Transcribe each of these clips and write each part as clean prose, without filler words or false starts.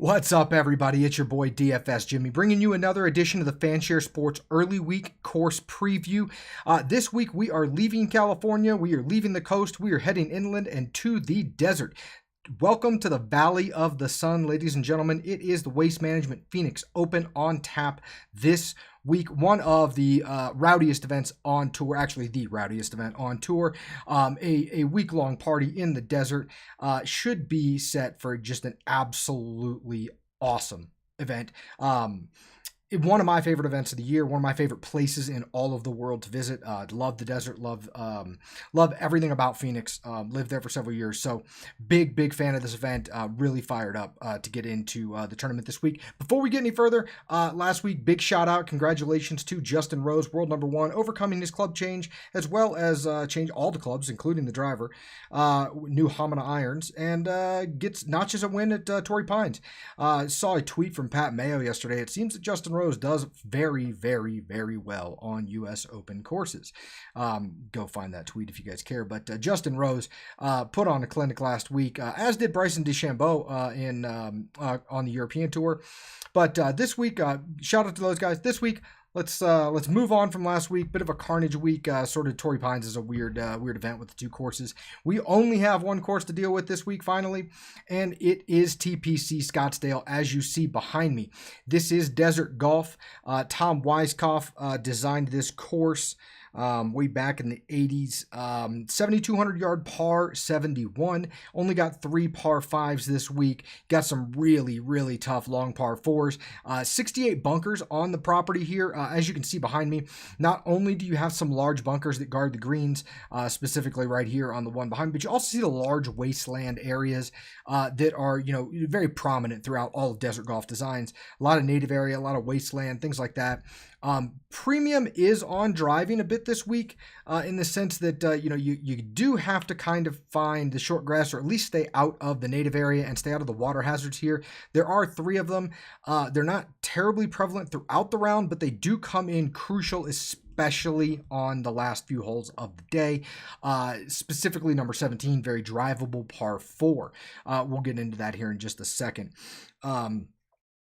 What's up, everybody? It's your boy DFS Jimmy, bringing you another edition of the Fanshare Sports Early Week Course Preview. This week, we are leaving California. We are leaving the coast. We are heading inland and to the desert. Welcome to the Valley of the Sun, ladies and gentlemen. It is the Waste Management Phoenix Open on tap this week. One of the rowdiest events on tour, actually the rowdiest event on tour. A week-long party in the desert should be set for just an absolutely awesome event. One of my favorite events of the year, one of my favorite places in all of the world to visit. Love the desert, love everything about Phoenix. Lived there for several years, so big fan of this event. Really fired up to get into the tournament this week. Before we get any further, last week, big shout out, congratulations to Justin Rose, world number 1, overcoming his club change, as well as change all the clubs, including the driver, new Hamana irons, and gets notches a win at Torrey Pines. Saw a tweet from Pat Mayo yesterday. It seems that Justin Rose does very well on U.S. Open courses. Go find that tweet if you guys care. But Justin Rose put on a clinic last week, as did Bryson DeChambeau on the European Tour. But this week, shout out to those guys. This week, let's move on from last week. Bit of a carnage week. Sort of Torrey Pines is a weird event with the two courses. We only have one course to deal with this week, finally, and it is TPC Scottsdale, as you see behind me. This is desert golf. Tom Weiskopf designed this course way back in the 80s. 7,200 yard par 71. Only got 3 par 5s this week. Got some really tough long par 4s. 68 bunkers on the property here. As you can see behind me, not only do you have some large bunkers that guard the greens, specifically right here on the one behind me, but you also see the large wasteland areas that are, very prominent throughout all of desert golf designs. A lot of native area, a lot of wasteland, things like that. Premium is on driving a bit this week, in the sense that, you do have to kind of find the short grass, or at least stay out of the native area and stay out of the water hazards here. There are 3 of them. They're not terribly prevalent throughout the round, but they do come in crucial, especially on the last few holes of the day. Specifically number 17, very drivable par 4. We'll get into that here in just a second.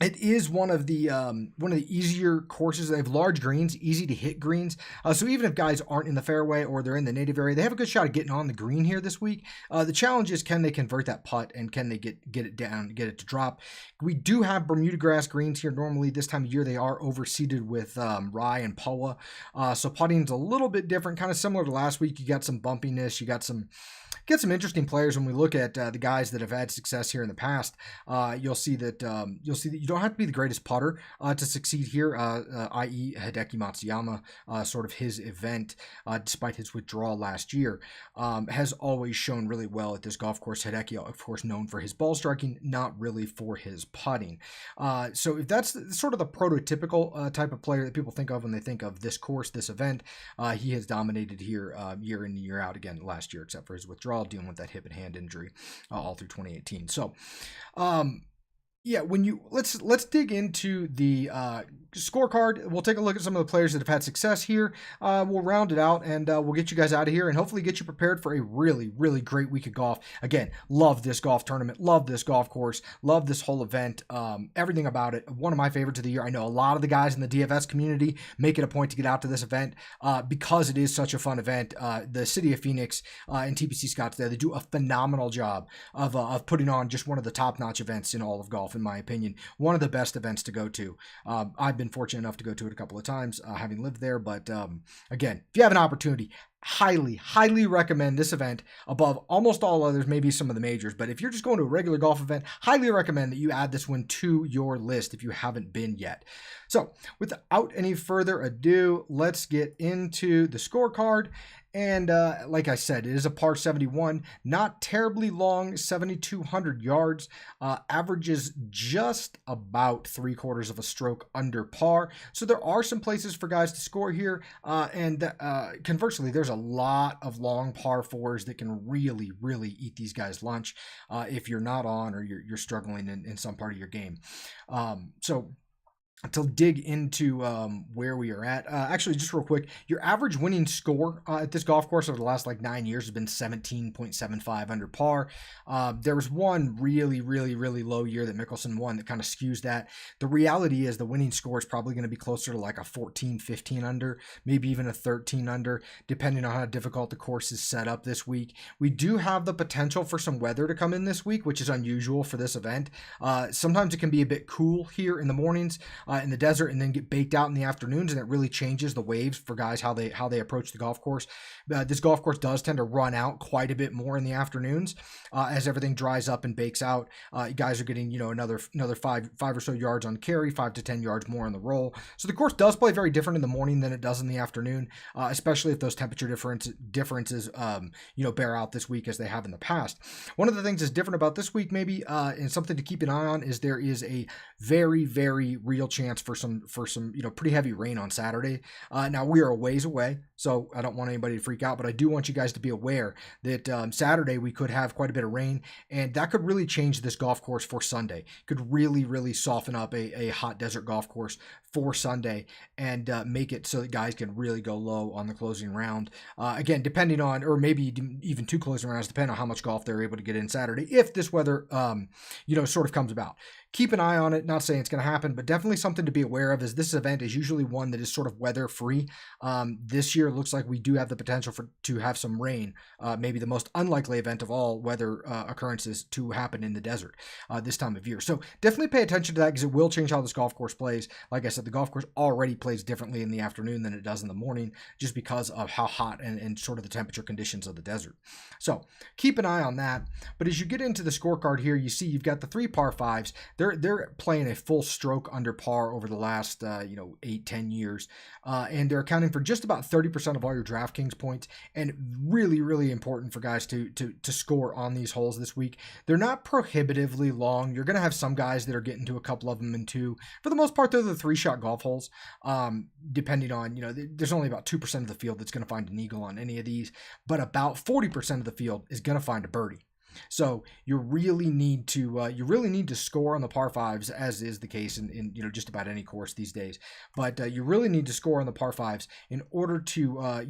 It is one of the easier courses. They have large greens, easy to hit greens. So even if guys aren't in the fairway or they're in the native area, they have a good shot of getting on the green here this week. The challenge is, can they convert that putt, and can they get it down, get it to drop? We do have Bermuda grass greens here. Normally this time of year they are overseeded with rye and poa. So putting's a little bit different, kind of similar to last week. You got some bumpiness. You got some interesting players. When we look at the guys that have had success here in the past, you'll see that you don't have to be the greatest putter to succeed here, i.e. Hideki Matsuyama, sort of his event, despite his withdrawal last year, has always shown really well at this golf course. Hideki, of course, known for his ball striking, not really for his putting. So if that's sort of the prototypical type of player that people think of when they think of this course, this event, he has dominated here year in and year out, again last year, except for his withdrawal, dealing with that hip and hand injury all through 2018. So yeah, let's dig into the scorecard. We'll take a look at some of the players that have had success here. We'll round it out, and we'll get you guys out of here and hopefully get you prepared for a really great week of golf. Again, love this golf tournament, love this golf course, love this whole event, everything about it. One of my favorites of the year. I know a lot of the guys in the DFS community make it a point to get out to this event because it is such a fun event. The city of Phoenix and TPC Scottsdale, they do a phenomenal job of putting on just one of the top-notch events in all of golf, in my opinion. One of the best events to go to. I've been fortunate enough to go to it a couple of times, having lived there. But again, if you have an opportunity, highly recommend this event above almost all others, maybe some of the majors. But if you're just going to a regular golf event, highly recommend that you add this one to your list if you haven't been yet. So without any further ado, let's get into the scorecard. And like I said, it is a par 71, not terribly long, 7,200 yards, averages just about 3/4 of a stroke under par. So there are some places for guys to score here. And conversely, there's a lot of long par 4s that can really eat these guys lunch if you're not on, or you're struggling in some part of your game. So to dig into where we are at. Actually, just real quick, your average winning score at this golf course over the last like 9 years has been 17.75 under par. There was one really, really, really low year that Mickelson won that kind of skews that. The reality is the winning score is probably going to be closer to like a 14, 15 under, maybe even a 13 under, depending on how difficult the course is set up this week. We do have the potential for some weather to come in this week, which is unusual for this event. Sometimes it can be a bit cool here in the mornings. In the desert, and then get baked out in the afternoons, and it really changes the waves for guys how they approach the golf course. This golf course does tend to run out quite a bit more in the afternoons as everything dries up and bakes out. Guys are getting another five or so yards on carry, 5 to 10 yards more on the roll. So the course does play very different in the morning than it does in the afternoon, especially if those temperature differences bear out this week as they have in the past. One of the things that's different about this week, maybe, and something to keep an eye on, is there is a very, very real chance for some pretty heavy rain on Saturday. Now we are a ways away, so I don't want anybody to freak out, but I do want you guys to be aware that Saturday we could have quite a bit of rain, and that could really change this golf course for Sunday. Could really, really soften up a hot desert golf course for Sunday and make it so that guys can really go low on the closing round. Again, depending on, or maybe even 2 closing rounds, depending on how much golf they're able to get in Saturday, if this weather, sort of comes about. Keep an eye on it. Not saying it's going to happen, but definitely something to be aware of, is this event is usually one that is sort of weather free. This year it looks like we do have the potential to have some rain, maybe the most unlikely event of all weather occurrences to happen in the desert this time of year. So definitely pay attention to that, because it will change how this golf course plays. Like I said, the golf course already plays differently in the afternoon than it does in the morning, just because of how hot and sort of the temperature conditions of the desert. So keep an eye on that. But as you get into the scorecard here, you see you've got the 3 par 5s. They're playing a full stroke under par over the last 8-10 years, and they're accounting for just about 30% of all your Draftkings points. And really, really important for guys to score on these holes this week. They're not prohibitively long. You're going to have some guys that are getting to a couple of them in 2. For the most part, they're the 3-shot golf holes. Depending on there's only about 2% of the field that's going to find an eagle on any of these, but about 40% of the field is going to find a birdie. So you really need to score on the par 5s, as is the case in just about any course these days. But you really need to score on the par 5s in order to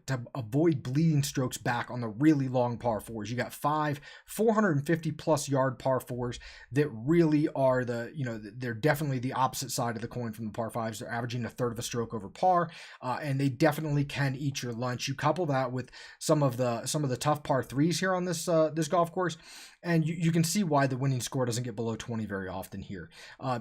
to avoid bleeding strokes back on the really long par 4s. You got 5 450 plus yard par 4s that really are they're definitely the opposite side of the coin from the par 5s. They're averaging a third of a stroke over par, and they definitely can eat your lunch. You couple that with some of the tough par 3s here on this golf course, and you can see why the winning score doesn't get below 20 very often here.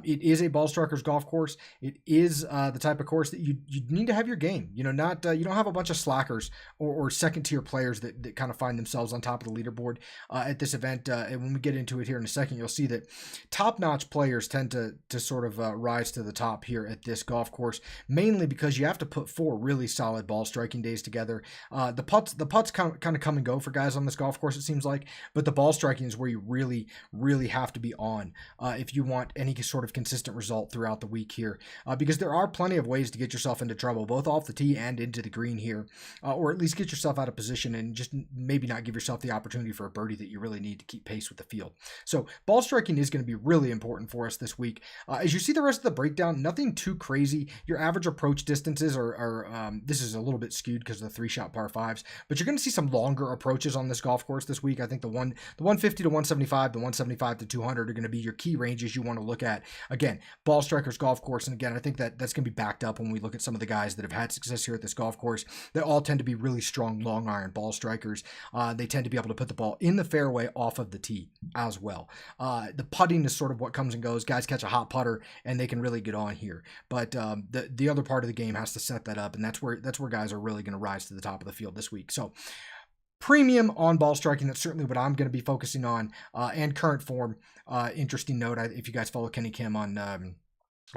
It is a ball striker's golf course. It is the type of course that you need to have your game. You don't have a bunch of slackers or second tier players that kind of find themselves on top of the leaderboard at this event. And when we get into it here in a second, you'll see that top notch players tend to sort of rise to the top here at this golf course, mainly because you have to put 4 really solid ball striking days together. The putts kind of come and go for guys on this golf course, it seems like, but the ball striking is where you really, really have to be on if you want any sort of consistent result throughout the week here, because there are plenty of ways to get yourself into trouble, both off the tee and into the green here, or at least get yourself out of position and just maybe not give yourself the opportunity for a birdie that you really need to keep pace with the field. So ball striking is going to be really important for us this week. As you see the rest of the breakdown, nothing too crazy. Your average approach distances are this is a little bit skewed because of the 3-shot par 5s, but you're going to see some longer approaches on this golf course this week. I think the 150 to 175, the 175 to 200 are going to be your key ranges you want to look at. Again, ball strikers golf course, and again, I think that's going to be backed up when we look at some of the guys that have had success here at this golf course. They all tend to be really strong long iron ball strikers. They tend to be able to put the ball in the fairway off of the tee as well. The putting is sort of what comes and goes. Guys catch a hot putter and they can really get on here, but the other part of the game has to set that up, and that's where guys are really going to rise to the top of the field this week. So premium on ball striking, that's certainly what I'm going to be focusing on, and current form. Interesting note, if you guys follow Kenny Kim on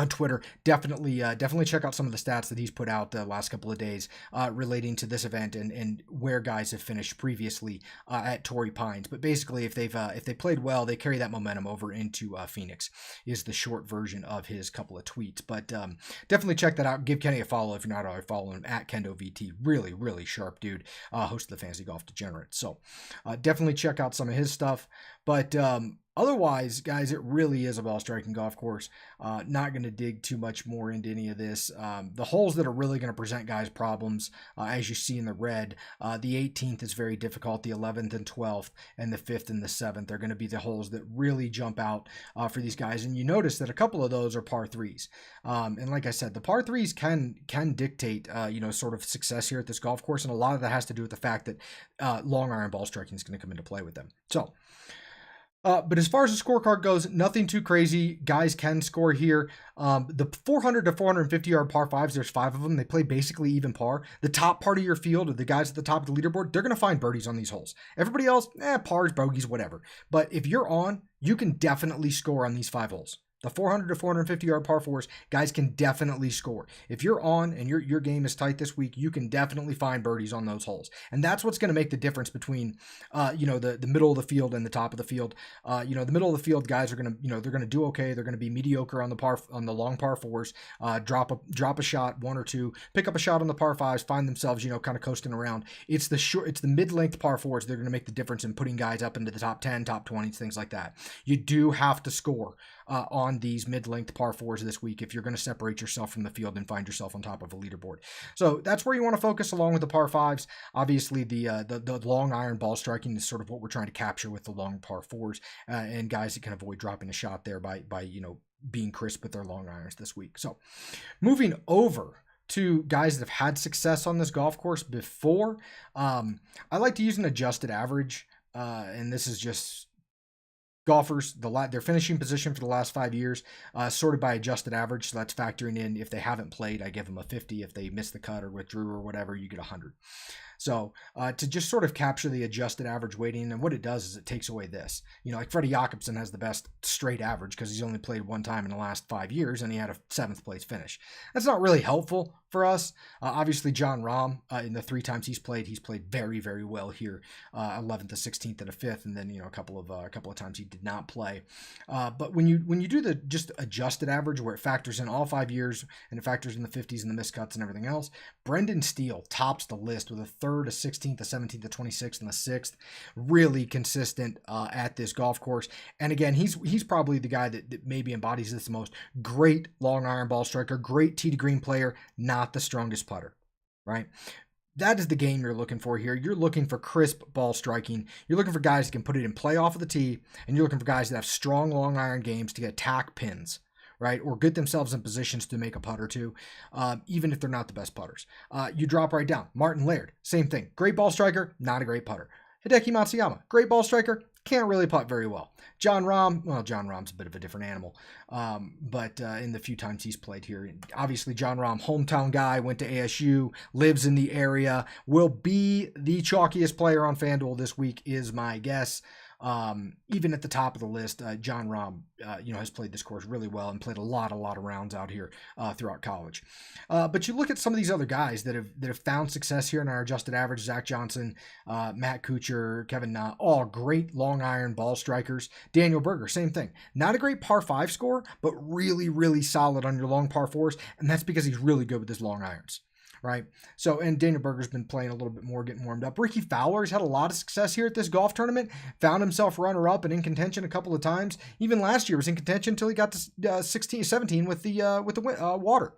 Twitter, definitely check out some of the stats that he's put out the last couple of days relating to this event and where guys have finished previously at Torrey Pines. But basically, if they played well, they carry that momentum over into Phoenix, is the short version of his couple of tweets. But definitely check that out. Give Kenny a follow if you're not already following him at KendoVT. Really, really sharp dude, host of the Fantasy Golf Degenerate. So definitely check out some of his stuff. But Otherwise, guys, it really is a ball striking golf course. Not going to dig too much more into any of this. The holes that are really going to present guys problems, as you see in the red, the 18th is very difficult. The 11th and 12th, and the 5th and the 7th are going to be the holes that really jump out for these guys. And you notice that a couple of those are par threes. And like I said, the par threes can dictate, sort of success here at this golf course. And a lot of that has to do with the fact that long iron ball striking is going to come into play with them. So. But as far as the scorecard goes, nothing too crazy. Guys can score here. The 400 to 450 yard par fives, there's 5 of them. They play basically even par. The top part of your field, or the guys at the top of the leaderboard, they're going to find birdies on these holes. Everybody else, pars, bogeys, whatever. But if you're on, you can definitely score on these 5 holes. The 400 to 450 yard par fours, guys can definitely score. If you're on and your game is tight this week, you can definitely find birdies on those holes. And that's what's going to make the difference between, the middle of the field and the top of the field. The middle of the field guys are going to, they're going to do okay. They're going to be mediocre on the long par fours, drop a shot, 1 or 2, pick up a shot on the par fives, find themselves, kind of coasting around. It's the mid-length par fours. They're going to make the difference in putting guys up into the top 10, top 20s, things like that. You do have to score on these mid-length par fours this week if you're going to separate yourself from the field and find yourself on top of a leaderboard. So that's where you want to focus, along with the par fives. Obviously, the long iron ball striking is sort of what we're trying to capture with the long par fours, and guys that can avoid dropping a shot there by being crisp with their long irons this week. So moving over to guys that have had success on this golf course before, I like to use an adjusted average, and this is just golfers, their finishing position for the last 5 years, sorted by adjusted average. So that's factoring in if they haven't played, I give them a 50. If they missed the cut or withdrew or whatever, you get 100. So to just sort of capture the adjusted average weighting, and what it does is it takes away this. Like Freddie Jacobsen has the best straight average because he's only played 1 time in the last 5 years, and he had a 7th place finish. That's not really helpful for us. Obviously, Jon Rahm, in the 3 times he's played very, very well here. 11th, to 16th, and a 5th, and then a couple of times he did not play. But when you do the just adjusted average, where it factors in all 5 years and it factors in the 50s and the missed cuts and everything else, Brendan Steele tops the list with a 3rd, a 16th, a 17th, a 26th, and the 6th. Really consistent at this golf course. And again, he's probably the guy that maybe embodies this the most. Great long iron ball striker, great tee to green player, not the strongest putter, right? That is the game you're looking for here. You're looking for crisp ball striking. You're looking for guys that can put it in play off of the tee, and you're looking for guys that have strong long iron games to attack pins, right? Or get themselves in positions to make a putt or two, even if they're not the best putters. You drop right down. Martin Laird, same thing. Great ball striker, not a great putter. Hideki Matsuyama, great ball striker, can't really putt very well. Jon Rahm's a bit of a different animal, but in the few times he's played here, obviously Jon Rahm, hometown guy, went to ASU, lives in the area, will be the chalkiest player on Fanduel this week, is my guess. Even at the top of the list, Jon Rahm, has played this course really well and played a lot of rounds out here throughout college. But you look at some of these other guys that have found success here in our adjusted average: Zach Johnson, Matt Kuchar, Kevin Na, all great long iron ball strikers. Daniel Berger, same thing. Not a great par 5 score, but really, really solid on your long par 4s, and that's because he's really good with his long irons. Right. So, and Daniel Berger's been playing a little bit more, getting warmed up. Ricky Fowler's had a lot of success here at this golf tournament. Found himself runner-up and in contention a couple of times. Even last year was in contention until he got to 17 with the water.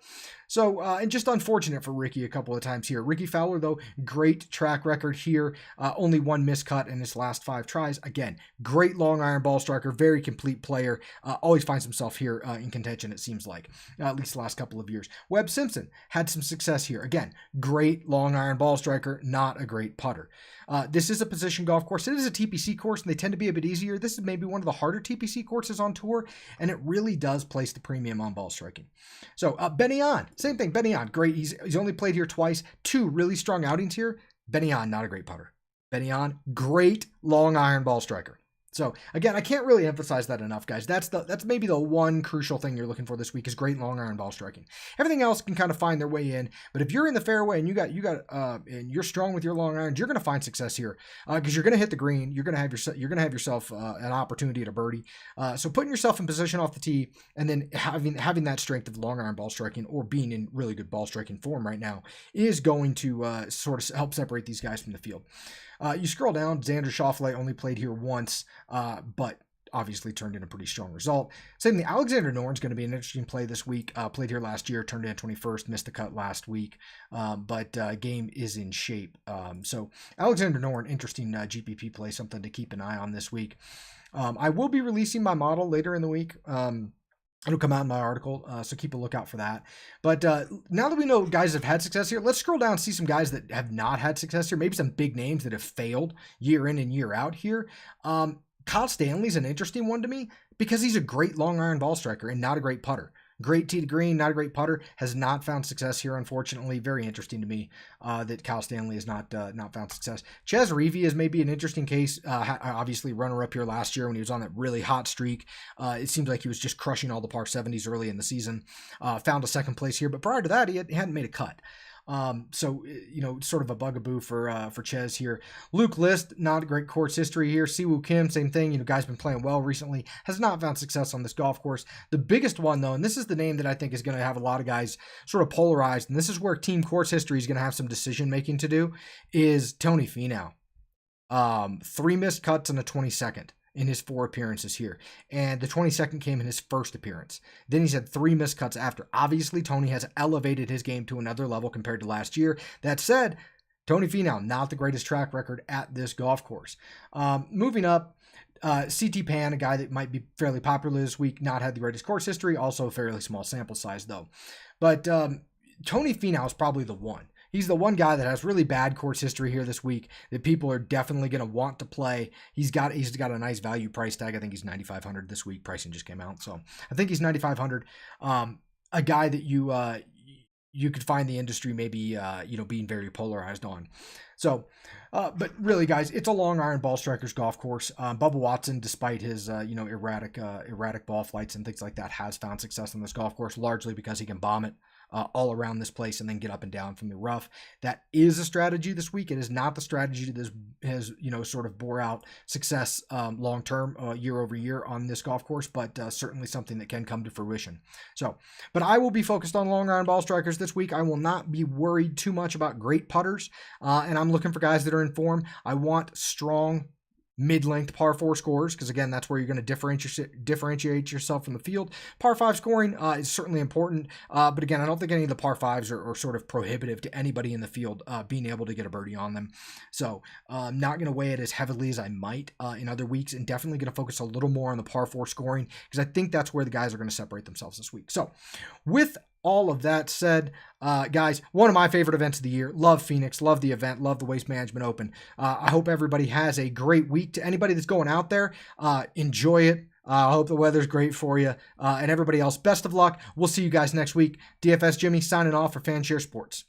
So, and just unfortunate for Ricky a couple of times here. Ricky Fowler, though, great track record here. Only 1 miscut in his last 5 tries. Again, great long iron ball striker, very complete player. Always finds himself here in contention, it seems like, at least the last couple of years. Webb Simpson had some success here. Again, great long iron ball striker, not a great putter. This is a position golf course. It is a TPC course, and they tend to be a bit easier. This is maybe one of the harder TPC courses on tour, and it really does place the premium on ball striking. So, Benny On, same thing. Benny On, great. He's only played here twice. 2 really strong outings here. Benny On, not a great putter. Benny On, great long iron ball striker. So again, I can't really emphasize that enough, guys. That's maybe the one crucial thing you're looking for this week is great long iron ball striking. Everything else can kind of find their way in, but if you're in the fairway and and you're strong with your long irons, you're going to find success here because you're going to hit the green. You're going to have yourself an opportunity at a birdie. So putting yourself in position off the tee and then having that strength of long iron ball striking or being in really good ball striking form right now is going to sort of help separate these guys from the field. You scroll down, Xander Schauffele only played here once, but obviously turned in a pretty strong result. Same thing, Alexander Norn's going to be an interesting play this week. Played here last year, turned in 21st, missed the cut last week, but game is in shape. So Alexander Norn, interesting GPP play, something to keep an eye on this week. I will be releasing my model later in the week. It'll come out in my article, so keep a lookout for that. But now that we know guys have had success here, let's scroll down and see some guys that have not had success here. Maybe some big names that have failed year in and year out here. Kyle Stanley's an interesting one to me because he's a great long iron ball striker and not a great putter. Great tee to green, not a great putter. Has not found success here, unfortunately. Very interesting to me that Kyle Stanley has not found success. Ches Reavie is maybe an interesting case. Obviously, runner-up here last year when he was on that really hot streak. It seems like he was just crushing all the par 70s early in the season. Found a second place here, but prior to that, he hadn't made a cut. So, sort of a bugaboo for Ches here. Luke List, not a great course history here. Siwoo Kim, same thing. Guy's been playing well recently, has not found success on this golf course. The biggest one, though, and this is the name that I think is going to have a lot of guys sort of polarized, and this is where team course history is going to have some decision making to do, is Tony Finau. 3 missed cuts and a 22nd. In his 4 appearances here. And the 22nd came in his first appearance. Then he's had 3 missed cuts after. Obviously, Tony has elevated his game to another level compared to last year. That said, Tony Finau, not the greatest track record at this golf course. Moving up, CT Pan, a guy that might be fairly popular this week, not had the greatest course history, also a fairly small sample size, though. But Tony Finau is probably the one. He's the one guy that has really bad course history here this week that people are definitely going to want to play. He's got a nice value price tag. I think he's $9,500 this week. Pricing just came out, so I think he's $9,500. A guy that you could find the industry maybe being very polarized on. So, but really, guys, it's a long iron ball strikers golf course. Bubba Watson, despite his erratic ball flights and things like that, has found success on this golf course largely because he can bomb it all around this place and then get up and down from the rough. That is a strategy this week. It is not the strategy that has sort of bore out success long term, year over year on this golf course, but certainly something that can come to fruition. So, but I will be focused on long iron ball strikers this week. I will not be worried too much about great putters, and I'm looking for guys that are in form. I want strong mid-length par 4 scores, because again, that's where you're going to differentiate yourself from the field. Par 5 scoring is certainly important, but again, I don't think any of the par 5s are sort of prohibitive to anybody in the field being able to get a birdie on them. So I'm not going to weigh it as heavily as I might in other weeks, and definitely going to focus a little more on the par 4 scoring, because I think that's where the guys are going to separate themselves this week. So with all of that said, guys, one of my favorite events of the year. Love Phoenix, love the event, love the Waste Management Open. I hope everybody has a great week. To anybody that's going out there, enjoy it. I hope the weather's great for you. And everybody else, best of luck. We'll see you guys next week. DFS Jimmy signing off for Fanshare Sports.